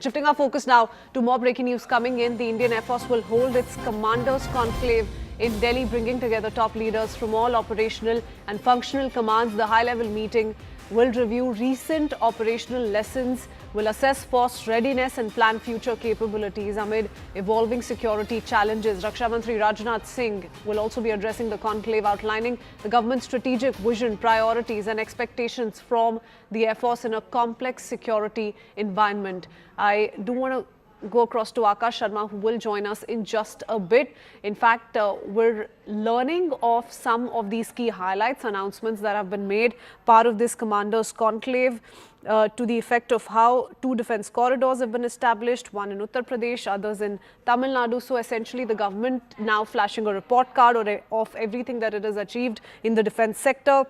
Shifting our focus now to more breaking news coming in, the Indian Air Force will hold its Commanders Conclave in Delhi, bringing together top leaders from all operational and functional commands. The high-level meeting will review recent operational lessons, will assess force readiness and plan future capabilities amid evolving security challenges. Raksha Mantri Rajnath Singh will also be addressing the conclave, outlining the government's strategic vision, priorities and expectations from the Air Force in a complex security environment. I do want to go across to Akash Sharma, who will join us in just a bit. In fact, we're learning of some of these key highlights, announcements that have been made, part of this Commanders Conclave, to the effect of how 2 defence corridors have been established, one in Uttar Pradesh, others in Tamil Nadu. So essentially the government now flashing a report card of everything that it has achieved in the defence sector.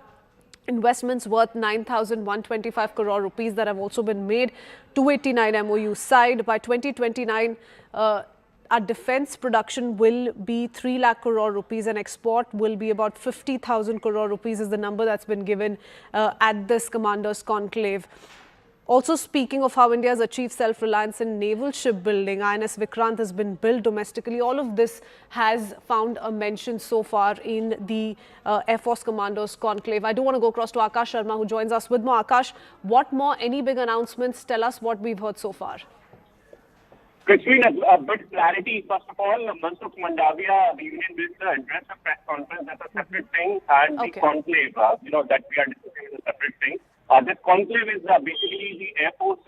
Investments worth 9,125 crore rupees that have also been made. 289 MOU signed. By 2029, our defence production will be 3 lakh crore rupees and export will be about 50,000 crore rupees is the number that's been given at this Commanders Conclave. Also speaking of how India has achieved self-reliance in naval shipbuilding, INS Vikrant has been built domestically. All of this has found a mention so far in the Air Force Commanders Conclave. I do want to go across to Akash Sharma, who joins us with more. Akash, what more? Any big announcements? Tell us what we've heard so far. Christine, a bit clarity. First of all, Mansukh Mandavia, the Union Minister, addressed a press conference. That's a separate thing. And the conclave, that we are discussing is a separate thing. This conclave is basically the Air Force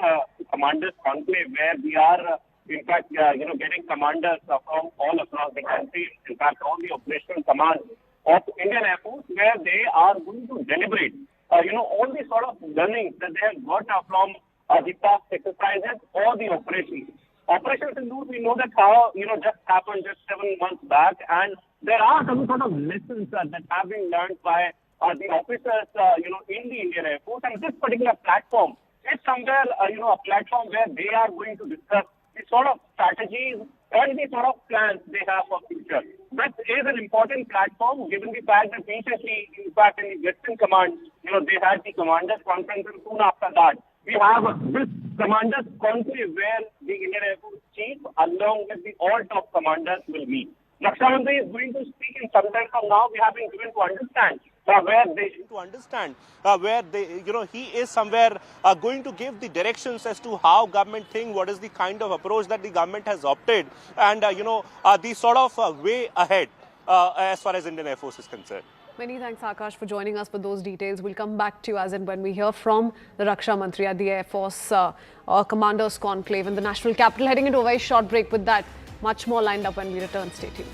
Commanders Conclave, where we are, in fact, getting commanders from all across the country. In fact, all the operational commands of Indian Air Force, where they are going to deliberate, all the sort of learnings that they have got from the past exercises or the operations. Operations in News, we know that how, just happened just 7 months back, and there are some sort of lessons that have been learned by the officers, in the Indian Air Force. And this particular platform is somewhere, a platform where they are going to discuss the sort of strategies and the sort of plans they have for future. This is an important platform, given the fact that recently, in fact, in the Western Command, they had the Commanders Conference, and soon after that, we have this Commanders Conclave where the Indian Air Force Chief, along with the all top commanders, will meet. Raksha Mantri is going to speak in some time from now. We have been given to understand he is somewhere going to give the directions as to how government think, what is the kind of approach that the government has opted, and the sort of way ahead as far as Indian Air Force is concerned. Many thanks, Akash, for joining us for those details. We'll come back to you as and when we hear from the Raksha Mantri at the Air Force Commanders Conclave in the national capital. Heading into a very short break. With that, much more lined up when we return. Stay tuned.